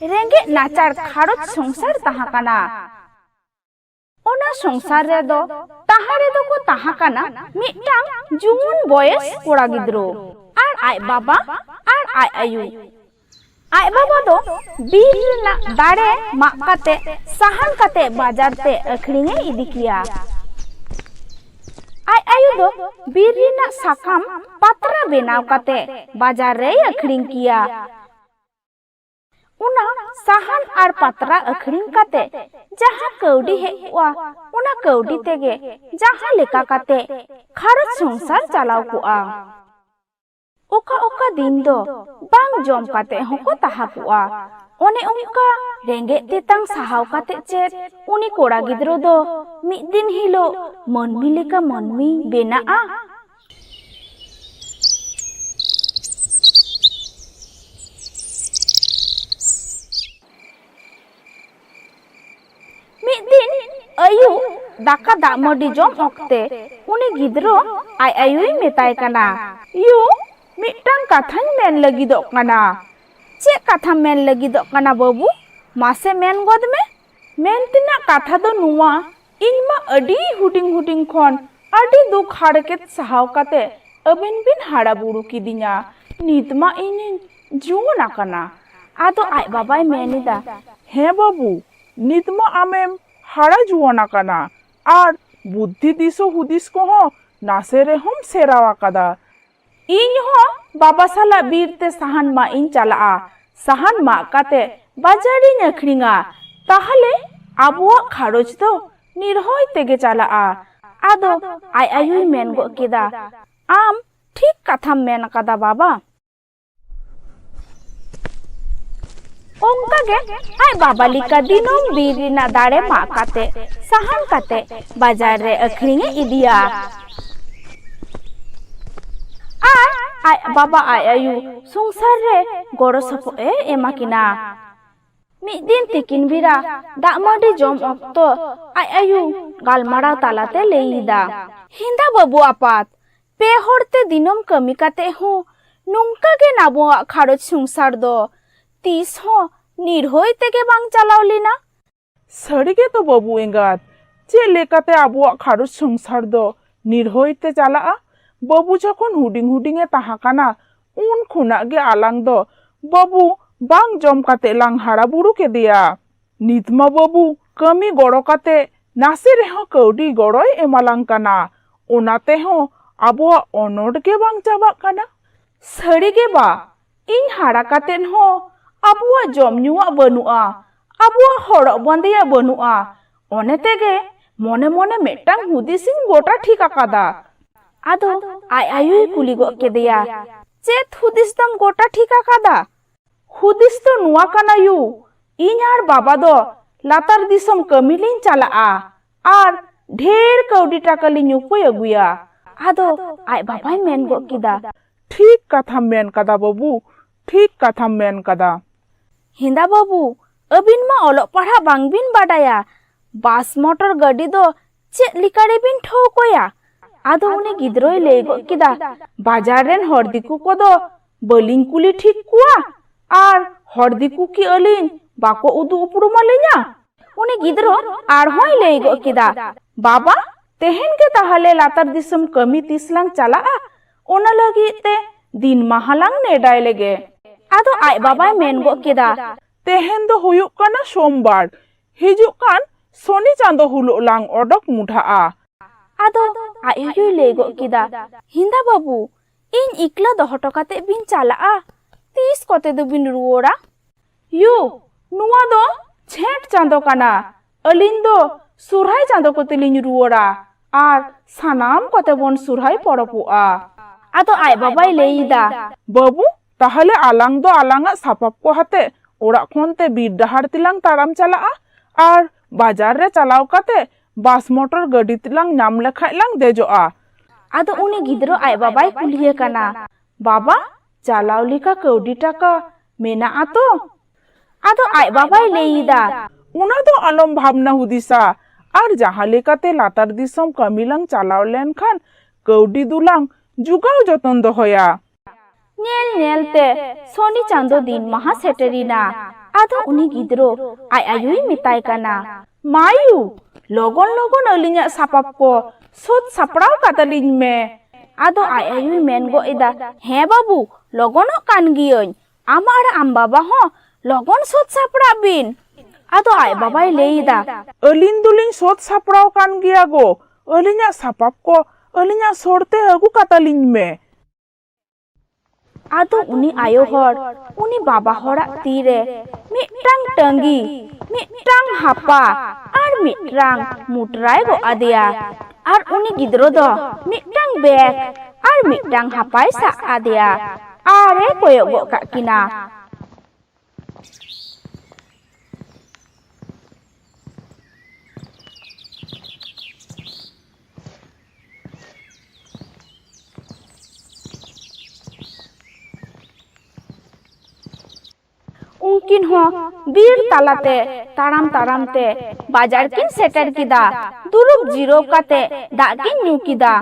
रेंगे नाचार खारोच संसार ताहा काना। ओना संसार रे दो ताहा रे दो को ताहा काना मिटांग जुवन बयस कोड़ा गिद्रो R I Baba R I आयु। आय बाबा दो बीर ना दाड़े माग काते साहन काते बाजार ते अखरिंगे इदी किया। आय आयु दो बीर ना साकाम पात्रा बेनाव काते बाजार रे अखरिंग किया। उना साहन आर पात्रा अखरिंग काते जहाँ कौडी हेवा उना कौडी तेगे जहाँ लेका काते खारत संसार चलाव कुआ। ओका ओका दिन दो बांग जम काते होको ताहा कुआ। ओने उनका रेंगे तेतांग साहाव काते चेत उनी कोड़ा गिद्रो दो मिद दिन हिलो मनमी लेका मनमी बेनाआ। आयु दाका दामडी जम ओक्ते उनी गिद्रो आय आयुई मेताय काना यू मिटांग काथाñ मेन लगिदोग काना। चे काथा मेन लगिदोग काना बाबू मासे मेन गद में मेन तिना काथा दो नुआ इन मा अडी हुडिंग हुडिंग खन अडी दुख हाड़केत सहाव काते अबिन बिन हाड़ा बुड़ू किदिया नित मा इन जुवना काना। आदो आय बाबाय मेनिदा हे बाबू नित मा आमेम हाड़ा जुवना काना आर बुद्धि दिसो हुदिस को हो नासे रे हम सेरावा कादा। इन हो बाबा साला बीर ते साहन मा इन चला साहन मा काते बाजारी अखरिंगा ताहले आबुआ खारोज दो निर्होय तेगे चला। आदो आय आयुई मेन गो केदा आम ठीक कथा मेन कादा बाबा। ओंका गे आय बाबा लिका दिनों बीर ना दाड़े मा काते साहन काते बाजार रे अखरिंगे इदिया। आय बाबा आय आयु संसार रे गड़ो सपो एमा किना। मिद दिन तिकिन बिरा दामडी जम अक्तो आय आयु गालमाराव तालाते लेईदा हिंदा बाबू आपात पे होड़ते दिनों कमी काते हो नुंका गे नाबुआ खारोज संसार दो तीस हो निर्होय तेगे बांग चलाव लेना। सड़गे तो बाबू एंगात चे लेकाते आबुआ खारोज संसार दो निर्होय ते चला। बाबू जखन हुडिंग हुडिंगे ताहा काना उन खुना गे आलांग दो बाबू बांग जम काते लांग हाड़ा बुड़ू के दिया। नितमा बाबू कमी गड़ो काते नासे रेहो कौडी गड़ोय एमालांग काना ओनाते हो आबुआ अनोट गे बांग चाबाक काना। सड़गे बा इन हाड़ा कातेन हो आबुआ जम नुआ बनुआ आबुआ हड़क बंदेया बनुआ ओने तेगे मने मने मेटांग हुदिसिन गोटा ठीक आकादा। आदो आय आयुई कुली गो केदिया चेत हुदिस दम गोटा ठीक आकादा। हुदिस तो नुआ काना यू इन आर बाबा दो लातार दिसम कमी लिन चला आर ढेर कौडी टाका लिन उपाय अगुया। आदो आय बाबाय मेन गो किदा ठीक कथा मेन कदा बाबू ठीक कथा मेन कदा। हिंदा बाबू अबिन मा ओलो पढ़ा बांग बिन बाडाया बास मोटर गाड़ी दो चे लिकारे बिन ठोकोया। आदो उनी गिद्रोय ले गो किदा बाजार रेन हर दिकु को दो बलिंग कुली ठीक कुआ आर हर दिकु की अलिन बाको उदु उपरुमा ले냐। उनी गिद्रो आर होय ले गो किदा बाबा तेहेन के ताहले लातार दिसम कमी तिसलांग चला ओना लगी ते दिन महालांग नेडाय लेगे। आदो आय बाबा मेन गो केदा तेहेन दो हुयुक काना सोमवार हिजुक कान सोनी चांदो हुलो लांग ओडक मुठाआ। आदो आयुई ले गो किदा हिंदा बाबू इन इकला दोहटो काते बिन चला तीस कोते दो बिन रुओड़ा। यू नुआ दो छेट चांदो काना अलिन दो सुरहाय चांदो कोते लिन रुओड़ा आर सानाम कोते बोन सुरहाय पड़ोपुआ। आदो आय बाबाय लेईदा बाबू ताहले आलांग दो आलांगा सापाप को हाते ओड़ा खोनते बीर डहार तिलांग ताराम चला आर बाजार रे चलाव काते बास मोटर गाड़ी तिलांग नाम लेखाय लांग देजोआ। आदो उनी गिद्रो आय बाबाय कुलिये काना बाबा चलाव लिका कौडी टाका मेना आतो। आदो आय बाबाय लेईदा उना दो आलम भावना हुदिसा आर जहाँ लेकाते लातार दिसम कमिलांग चलाव लेन खान कौडी दुलांग जुगाव जतन दोहया। नेल नेलते सोनी चांदो दिन महा सेटेरिना ᱟᱫᱚ ᱩᱱᱤ ᱜᱤᱫᱽᱨᱟᱹ ᱟᱡ ᱟᱭᱳᱭ ᱢᱮᱛᱟᱭ ᱠᱟᱱᱟ, ᱢᱟᱭᱩ ᱞᱚᱜᱚᱱ ᱞᱚᱜᱚᱱ ᱟᱹᱞᱤᱧᱟᱜ ᱥᱟᱯᱟᱵ ᱠᱚ ᱥᱟᱹᱛ ᱥᱟᱯᱲᱟᱣ ᱠᱟᱛᱟᱞᱤᱧ ᱢᱮ। ᱟᱫᱚ ᱟᱡ ᱟᱭᱳᱭ ᱢᱮᱱ ᱜᱚᱫ ᱮᱫᱟ, ᱦᱮᱸ ᱵᱟᱹᱵᱩ ᱞᱚᱜᱚᱱᱚᱜ ᱠᱟᱱ ᱜᱤᱭᱟᱹᱧ, ᱟᱢ ᱟᱨ ᱟᱢ ᱵᱟᱵᱟ ᱦᱚᱸ ᱞᱚᱜᱚᱱ ᱥᱟᱹᱛ ᱥᱟᱯᱲᱟᱜ ᱵᱤᱱ। ᱟᱫᱚ ᱟᱡ ᱵᱟᱵᱟᱭ ᱞᱟᱹᱭ ᱮᱫᱟ, ᱟᱹᱞᱤᱧ ᱫᱚᱞᱤᱧ ᱥᱟᱹᱛ ᱥᱟᱯᱲᱟᱣ ᱠᱟᱱ ᱜᱮᱭᱟ ᱜᱚ, ᱟᱹᱞᱤᱧᱟᱜ ᱥᱟᱯᱟᱵ ᱠᱚ ᱟᱹᱞᱤᱧᱟᱜ ᱥᱚᱨᱛᱮ ᱟᱹᱜᱩ ᱠᱟᱛᱟᱞᱤᱧ ᱢᱮ। ᱟᱫᱚ ᱩᱱᱤ ᱟᱭᱳ ᱦᱚᱲ ᱩᱱᱤ ᱵᱟᱵᱟ ᱦᱚᱲᱟᱜ ᱛᱤᱨᱮ ᱢᱤᱫᱴᱟᱝ ᱴᱟᱸᱜᱤ, ᱢᱤᱫᱴᱟᱝ ᱦᱟᱯᱟ ᱟᱨ ᱢᱤᱫᱴᱟᱝ ᱢᱩᱴᱨᱟᱭ ᱜᱚᱜ ᱟᱫᱮᱭᱟ। ᱟᱨ ᱩᱱᱤ ᱜᱤᱫᱽᱨᱟᱹ ᱫᱚ ᱢᱤᱫᱴᱟᱝ ᱵᱮᱜᱽ ᱟᱨ ᱢᱤᱫᱴᱟᱝ ᱦᱟᱯᱟᱭ ᱥᱟᱵ ᱟᱫᱮᱭᱟ ᱟᱨᱮ ᱠᱚᱭᱚᱜ ᱜᱚᱫ ᱠᱟᱜ ᱠᱤᱱᱟ। उनकिन हो बीर तालाते ताराम तारामते बाजार किन सेटर किदा दुरुब जीरो काते दाकिन न्यू किदा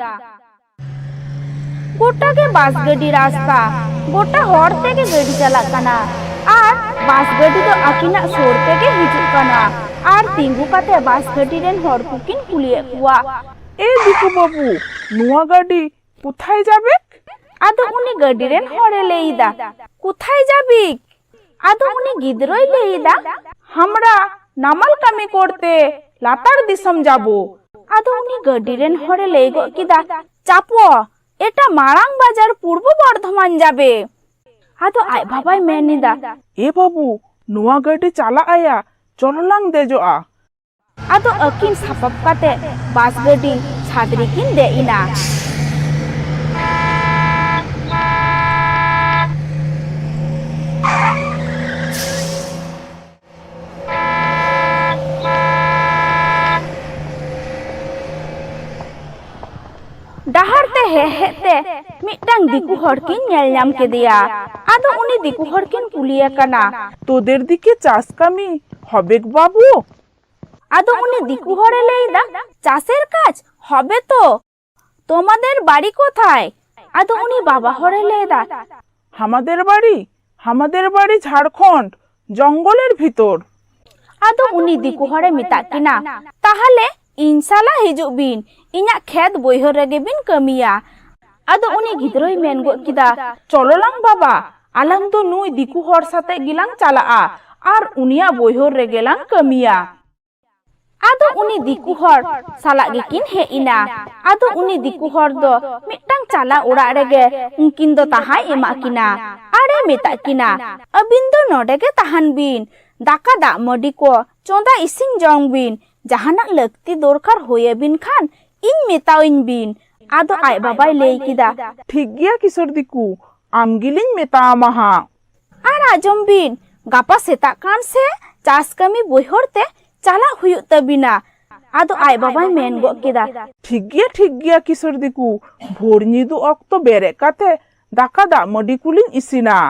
गोटा के बास गड्डी रास्ता गोटा हॉर्ते के गड्डी चला कना आर बास गड्डी तो अकिना सोरते के हिजुक कना आर तिंगु काते बास गड्डी रेन हॉर कुकिन कुलिए कुआ ए दिकु बाबू नुआ गाड़ी কোথায় যাবে? आदो उनी गड्डी रेन हॉरे लेईदा कुथाय जाबिक? आदो उनी गिद्रोय लेईदा हमरा नामाल कामी करते लातार दिसम जाबो। आदो उनी गड्डी रेन हॉरे लेई गो किदा चापो एटा मारांग बाजार पूर्व बर्धमान जाबे। आदो आय बाबाय मेनिदा ए बाबू नुआ गाड़ी चाला आया चललांग देजोआ। आदो अकिन सापब काते बास गड्डी छादरी किन दे इना। डहारते हेहेते मिटटांग दिकु हड़किन नेल नाम केदिया। आदो उनी दिकु हड़किन कुलिया कना তোদের দিকে চাষ কামি হবে বাবু? आदो उनी दिकु हड़े लेईदा चाষের কাজ হবে তো, তোমাদের বাড়ি কোথায়? आदो उनी बाबा हड़े लेईदा আমাদের বাড়ি ঝাড়খণ্ড জঙ্গলের ভিতর। आदो उनी दिकु हड़े मिता किना ताहले इंशाल्लाह हिजुक बिन इन्या खेत बयहर रेगे बिन कमिया। आदो उनी गिद्रोय मेन गो किदा चलोलांग बाबा आलांग दो नुई दिकु हड़ साथे गिलांग चालाआ आर उनिया बयहर रेगेलांग कमिया। आदो उनी दिकु हड़ साला गेकिन हे इना। आदो उनी दिकु हड़ दो मिटटांग चाला ओड़ा रेगे उनकिन दो ताहाय एमा किना आरे मेता किना अबिन दो नोडे गे ताहान बिन दाका दा मडी को चोंदा इसिंग जंग बिन जहाना लगती दरकार होये बिन खान इन मेताविन बिन। आदो आय बाबाय लेई किदा ठीक गया किशोर दिकु आमगिलिंग मेता आमाहा। आर आजम बिन गापा सेता कान से चास कमी बयहरते चाला हुयुग तबिना। आदो आय बाबाय मेन गो किदा ठीक गया किशोर दिकु भोर निदु अक्तो बेरे काते दाका दा मडी कुलिन इसिना।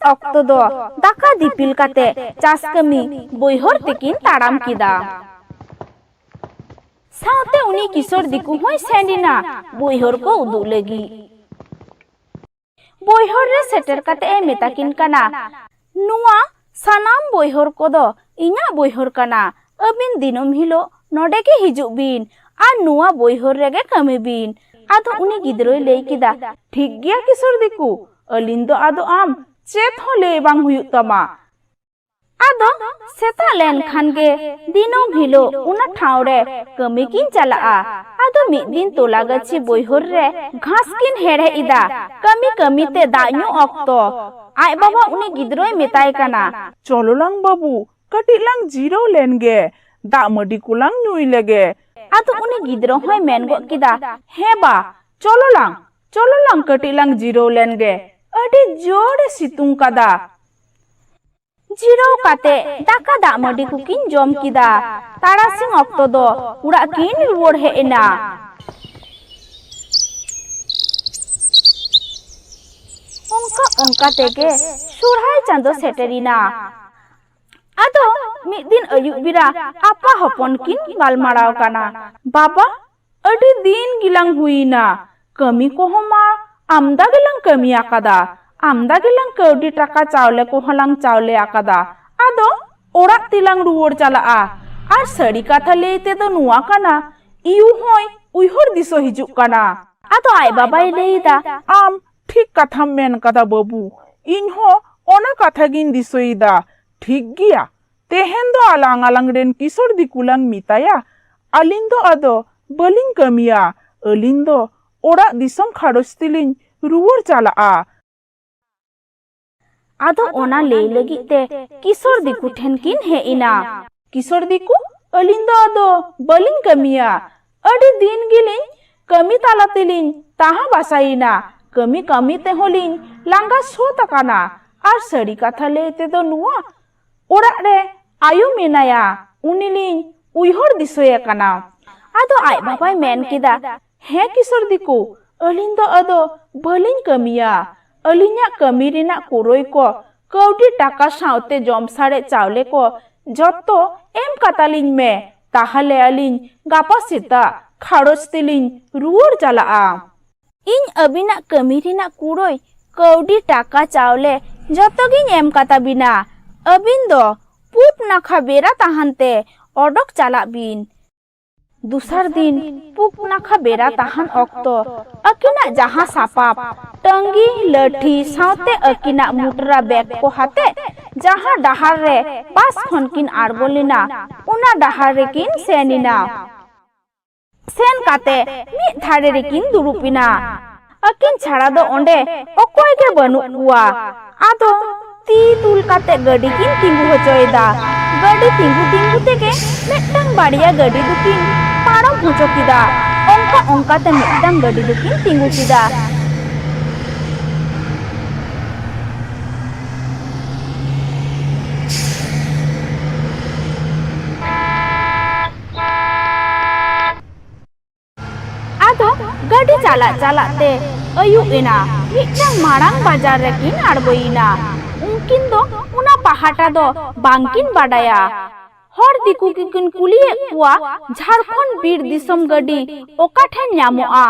अक्तो दो दाका दिपिल काते चास कमी बयहर तेकिन ताड़ाम किदा। साथे उनी किशोर दिकु होय सेंडिना बयहर को उदुग लगी। बयहर रे सेटर काते ए मेताकिन काना नुआ सानाम बयहर को दो इन्या बयहर काना अबिन दिनम हिलो नोडे के हिजुक बिन आर नुआ बयहर रेगे कमी बिन। आदो उनी गिद्रोय लेई किदा ठीक गया किशोर दिकु अलिन दो आदो आम चेत हो ले बांग हुयुग तमा। आदो सेता लेन खान गे दिनम हिलो उना ठावरे कमी किन चलाआ। आदो मिद दिन तोला गछि बयहर रे घास किन हेड़े इदा कमी ते दाñu अक्तो आय बाबा उनी गिद्रोय मेताय काना चलोलांग बाबू कटिलांग जीरो लेन गे दा मडी कुलांग नुई लेगे। आदो उनी गिद्रो होय मेन गो किदा हे बा चलोलांग कटिलांग जीरो लेन गे अडी जोड़े सितुंग कादा। जीरो काते दाका दा मडी कुकिन जम किदा तारासिंग अक्तो दो उड़ा किन रुवड़ हे एना। उनका तेगे सुरहाय चांदो सेटेरिना। आदो mid din ayuk bira apa hopon kin galmarau kana baba adi din gilang huina kami ko homa amda gilang kami akada amda gilang kaudi taka chawle ko halang chawle akada ado orak tilang ruwar chalaa ar sari katha leite do nuwa kana iu hoy uihor diso hijuk kana ado ai babai leida am ठीक कथा main कदा बाबू इनहो ओना कथा गिन दिसोइदा ठीक गिया तेहेन दो आलांग आलांग रेन किशोर दिकुलांग मिताया अलिन दो अदो बलिंग कमिया अलिन दो ओरा दिसम खारोस्तिलिन रुवर चलाआ ado ona lei lagi te kisor diku then kin he ina kisor diku alin do ado baling kamiya adi din gilin kami talatilin taha basaina kami kami te holin langa so takana ar sari katha leite do nuwa orak re ayu menaya unilin uihor disoya kana ado ai babai men kida he kisor diku alin do ado baling kamiya alinya kami rina koroi ko kaudi taka saute jom sare chawle ko jotto em katalin me tahale alin gapa sita kharos tilin ruwar jalaa इन अबिना कमी रिना कुरोय कौडी टाका चावले जतो गिन M कता बिना अबिन दो पुप नाखा बेरा ताहानते ओडक चाला बिन दूसर दिन पुप नाखा बेरा ताहान ऑक्तो अकिना जहां सापाप टंगी लठी साउते अकिना मुटरा बैग को हाते जहां डहार रे पास खनकिन आरबोलिना उना डहार रे किन सेनिना सेन काते मी धारे रेकिन दुरुपिना अकिन छाड़ा दो ओंडे ओकोय के बनु कुआ आदो ती तुल काते गडी किन तिंगु होचोयदा गडी तिंगु तिंगु तेके मेटंग बाड़िया गडी दुकिन पारम होचो किदा ओंका ओंका ते मेटंग गडी दुकिन तिंगु किदा गडी चला चला ते अयुब एना मिटang marang बाजार रेकिन आड़बोइना उनकिन दो उना पहाटा दो बांकिन बाडाया हर दिकु किन कुलिए कुआ झारखंड बीर दिसम गडी ओका ठेन न्यामोआ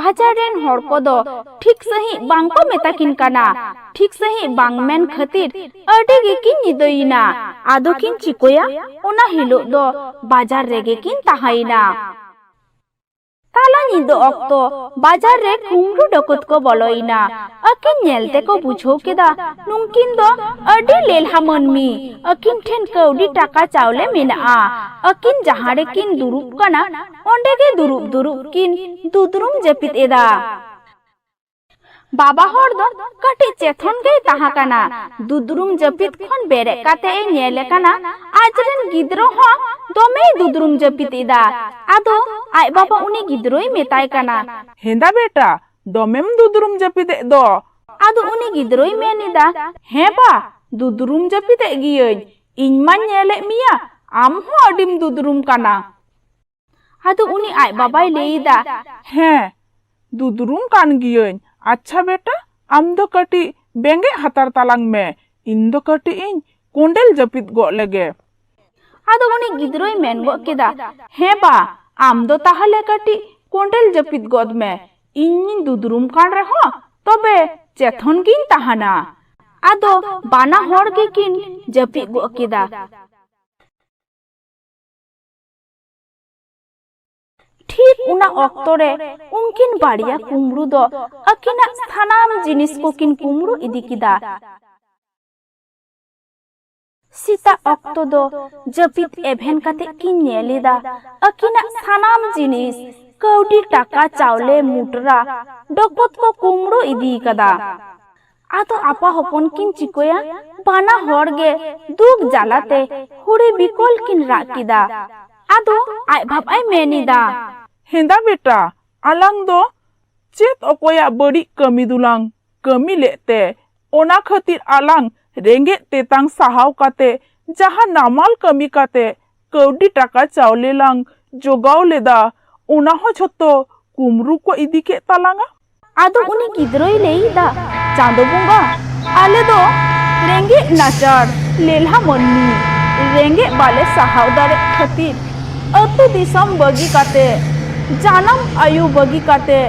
बाजार रेन हर को दो ठीक सही बांको मेताकिन काना ठीक सही बांगमेन खतिर अडी गिकिन निदोइना आदो किन चिकोया उना हिलो दो बाजार रेगे किन ताहाइना ताला निदो ऑक्तो बाजार रे कुमरू डकत को बोलोइना अकिन नेलते को बुझो केदा नुंकिन दो अडी लेलहा मनमी अकिन ठेन कौडी टाका चावले मेना अकिन जहारे किन दुरुप कना ओंडे के दुरुप दुरुप किन दुदरुम जपित एदा बाबा हर दो कटी चेथन गई ताहा काना दुदरुम जपित खन बेरे काते ए नेले काना आजरेन गिद्रो हो दोमे दुदरुम जपित एदा आदो आई बाबा उनी गिद्रोई मेताय काना हेंदा बेटा दोमेम दुदरुम जपिते दो आदो उनी गिद्रोई मेनिदा हे बा दुदरुम जपिते गियई इन्मा नेले मिया आम हो अडिम दुदरुम काना आदो उनी आई बाबाई लेइदा हे दुदरुम कान गियई अच्छा बेटा आम दो कटी बेंगे हतार तालांग में इन दो कटी इन कोंडेल जपित गो लगे आदो उनी गिद्रोई मेन गो केदा हे बा आम दो ताहले कटी कोंडेल जपित गोद में इन दुदरुम कान रे हो तबे चेथन किन ताहाना आदो बाना होड़ के किन जपित गो केदा ठीक उना ऑक्टोरे उनकिन बाड़िया कुमरू दो अकिना स्थानाम जिनिस को किन कुमरू इदी किदा सीता ऑक्टो दो जपित एभेन काते किन नेलिदा अकिना स्थानाम जिनिस कौडी टाका चावले मुटरा डकत को कुमरू इदी कदा आतो आपा हपन किन चिकोया बाना होड़गे दुग जालाते हुड़ी बिकोल किन राकिदा आदो आई भाब आई मेनिदा हेंदा बेटा आलांग दो चेत ओकोया बड़ी कमी दुलांग कमी लेते ओना खतिर आलांग रेंगे तेतांग सहाव काते जहां नामाल कमी काते कौडी टाका चावले लांग जोगाव लेदा ओना हो छतो कुमरू को इदी के तालांगा आदो उनी गिद्रोई लेइदा चांदो बुंगा आले दो रेंगे नाचार लेलहा मननी रेंगे बाले सहाव दारे खातिर अतु दिसम बगी काते जानम आयु बगी काते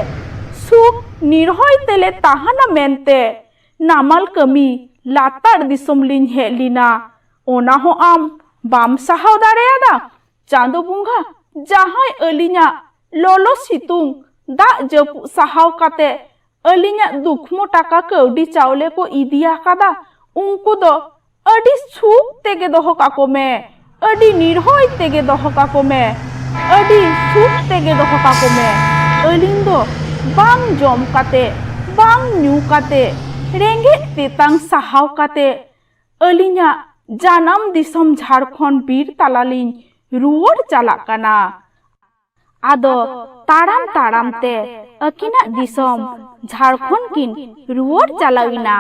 सुख निर्हय तेले ताहाना मेनते नामाल कमी लातार दिसम लिन हेलिना ओना हो आम बाम सहाव दारेयादा चांदो बुंगा जहां अलिना लोलो सितुंग दा जपु सहाव काते अलिना दुखमो टाका कौडी चावले को इदिया कादा उनको दो अडी सुख तेगे दोहो काको में अडी निर्हय तेगे दोहो काको में अडी सुख तेगे दोहो काको में अलिंग दो बांग जम काते बांग न्यू काते रेंगे तेतांग सहाव काते अलिना जानम दिसम झारखंड बीर तालालिन रुवर चालाक काना आदो ताड़ाम ताड़ाम ते अकिना दिसम झारखंड किन रुवर चालाविना।